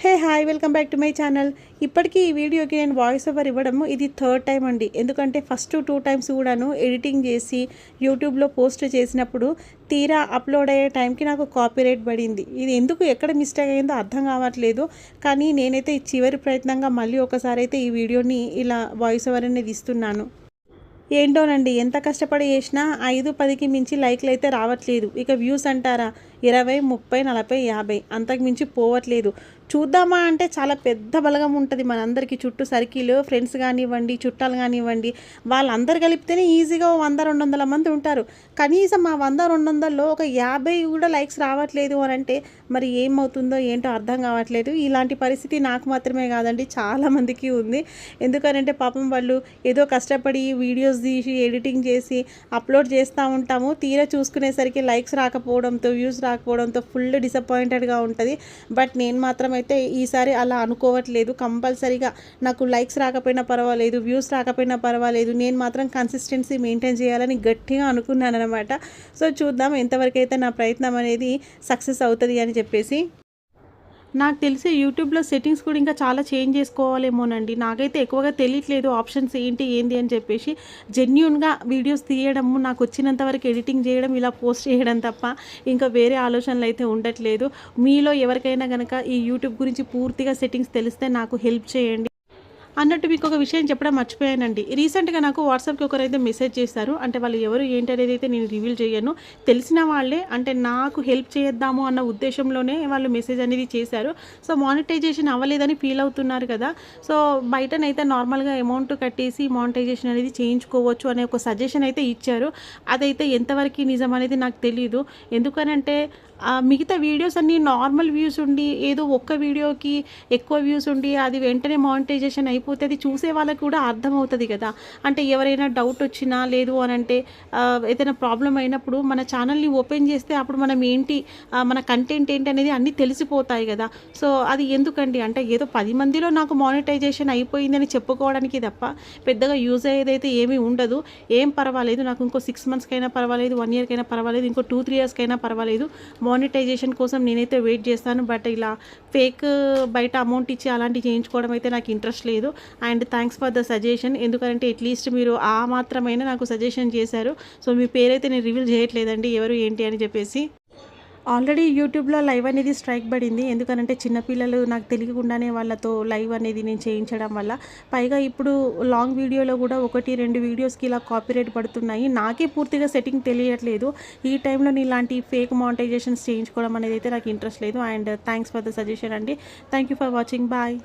Hey hi welcome back to my channel. ఇప్పటికీ ఈ వీడియోకి నేను వాయిస్ ఓవర్ ఇవ్వడము ఇది థర్డ్ టైం అండి. ఎందుకంటే ఫస్ట్ 2 టైమ్స్ కూడాను ఎడిటింగ్ చేసి యూట్యూబ్లో పోస్ట్ చేసినప్పుడు తీరా అప్లోడ్ అయ్యే టైంకి నాకు కాపీరైట్ పడింది. ఇది ఎందుకు ఎక్కడ మిస్టేక్ అయిందో అర్థం కావట్లేదు. కానీ నేనైతే చివరి ప్రయత్నంగా మళ్ళీ ఒకసారి అయితే ఈ వీడియోని ఇలా వాయిస్ ఓవర్ అనేది ఇస్తున్నాను. ఏంటోనండి, ఎంత కష్టపడి చేసినా 5-10కి మించి లైక్లు అయితే రావట్లేదు. ఇక వ్యూస్ అంటారా 20, 30, 40, 50 అంతకు మించి పోవట్లేదు. చూద్దామా అంటే చాలా పెద్ద బలగం ఉంటుంది మనందరికీ చుట్టూ సర్కిల్, ఫ్రెండ్స్ కానివ్వండి, చుట్టాలు కానివ్వండి, వాళ్ళందరూ కలిపితేనే ఈజీగా 100-200 మంది ఉంటారు. కనీసం ఆ 100-200లో ఒక 50 కూడా లైక్స్ రావట్లేదు అని అంటే మరి ఏమవుతుందో ఏంటో అర్థం కావట్లేదు. ఇలాంటి పరిస్థితి నాకు మాత్రమే కాదండి, చాలామందికి ఉంది. ఎందుకనంటే పాపం వాళ్ళు ఏదో కష్టపడి వీడియోస్ తీసి ఎడిటింగ్ చేసి అప్లోడ్ చేస్తూ ఉంటాము. తీరా చూసుకునేసరికి లైక్స్ రాకపోవడంతో, వ్యూస్ రాకపోవడంతో ఫుల్ డిసప్పాయింటెడ్గా ఉంటుంది. బట్ నేను మాత్రం అయితే ఈసారి అలా అనుకోవట్లేదు. కంపల్సరీగా నాకు లైక్స్ రాకపోయినా పర్వాలేదు, వ్యూస్ రాకపోయినా పర్వాలేదు, నేను మాత్రం కన్సిస్టెన్సీ మెయింటైన్ చేయాలని గట్టిగా అనుకున్నాను అనమాట. సో చూద్దాం ఎంతవరకు అయితే నా ప్రయత్నం అనేది సక్సెస్ అవుతుంది అని చెప్పేసి. నాకు తెలిసి యూట్యూబ్లో సెట్టింగ్స్ కూడా ఇంకా చాలా చేంజ్ చేసుకోవాలేమోనండి. నాకైతే ఎక్కువగా తెలియట్లేదు ఆప్షన్స్ ఏంటి అని చెప్పేసి. జెన్యూన్గా వీడియోస్ తీయడము, నాకు వచ్చినంత వరకు ఎడిటింగ్ చేయడం, ఇలా పోస్ట్ చేయడం తప్ప ఇంకా వేరే ఆలోచనలు అయితే ఉండట్లేదు. మీలో ఎవరికైనా కనుక ఈ యూట్యూబ్ గురించి పూర్తిగా సెట్టింగ్స్ తెలిస్తే నాకు హెల్ప్ చేయండి. అన్నట్టు మీకు ఒక విషయం చెప్పడం మర్చిపోయానండి. రీసెంట్గా నాకు వాట్సాప్కి ఒకరైతే మెసేజ్ చేశారు. అంటే వాళ్ళు ఎవరు ఏంటి అనేది అయితే నేను రివీల్ చేయను. తెలిసిన వాళ్ళే, అంటే నాకు హెల్ప్ చేద్దాము అన్న ఉద్దేశంలోనే వాళ్ళు మెసేజ్ అనేది చేశారు. సో మానిటైజేషన్ అవ్వలేదని ఫీల్ అవుతున్నారు కదా. సో బయటనైతే నార్మల్గా అమౌంట్ కట్టేసి మానిటైజేషన్ అనేది చేయించుకోవచ్చు అనే ఒక సజెషన్ అయితే ఇచ్చారు. అదైతే ఎంతవరకు నిజం అనేది నాకు తెలియదు. ఎందుకనంటే మిగతా వీడియోస్ అన్నీ నార్మల్ వ్యూస్ ఉండి, ఏదో ఒక్క వీడియోకి ఎక్కువ వ్యూస్ ఉండి అది వెంటనే మానిటైజేషన్ అయిపోతే అది చూసే వాళ్ళకి కూడా అర్థమవుతుంది కదా. అంటే ఎవరైనా డౌట్ వచ్చినా లేదు అని అంటే ఏదైనా ప్రాబ్లం అయినప్పుడు మన ఛానల్ని ఓపెన్ చేస్తే అప్పుడు మనం ఏంటి, మన కంటెంట్ ఏంటి అనేది అన్నీ తెలిసిపోతాయి కదా. సో అది ఎందుకండి, అంటే ఏదో 10 మందిలో నాకు మానిటైజేషన్ అయిపోయిందని చెప్పుకోవడానికి తప్ప పెద్దగా యూజ్ అయ్యేదైతే ఏమీ ఉండదు. ఏం పర్వాలేదు, నాకు ఇంకో 6 మంత్స్కైనా పర్వాలేదు, 1 ఇయర్కైనా పర్వాలేదు, ఇంకో 2-3 ఇయర్స్కైనా పర్వాలేదు. మానిటైజేషన్ కోసం నేనైతే వెయిట్ చేస్తాను. బట్ ఇలా ఫేక్ బయట అమౌంట్ ఇచ్చి అలాంటివి చేయించుకోవడం అయితే నాకు ఇంట్రెస్ట్ లేదు. And thanks for the suggestion. ఎందుకంటే అట్లీస్ట్ మీరు ఆ మాత్రమైనా నాకు సజెషన్ చేశారు. సో మీ పేరైతే నేను రివీల్ చేయట్లేదండి ఎవరు ఏంటి అని చెప్పేసి. ఆల్రెడీ యూట్యూబ్లో లైవ్ అనేది స్ట్రైక్ పడింది. ఎందుకనంటే చిన్నపిల్లలు నాకు తెలియకుండానే వాళ్ళతో లైవ్ అనేది నేను చేయించడం వల్ల. పైగా ఇప్పుడు లాంగ్ వీడియోలో కూడా 1-2 వీడియోస్కి ఇలా కాపీరైట్ పడుతున్నాయి. నాకే పూర్తిగా సెట్టింగ్ తెలియట్లేదు. ఈ టైంలో నేను ఇలాంటి ఫేక్ మానిటైజేషన్స్ చేయించుకోవడం అనేది అయితే నాకు ఇంట్రెస్ట్ లేదు. And thanks for the suggestion అండి. Thank you for watching. Bye.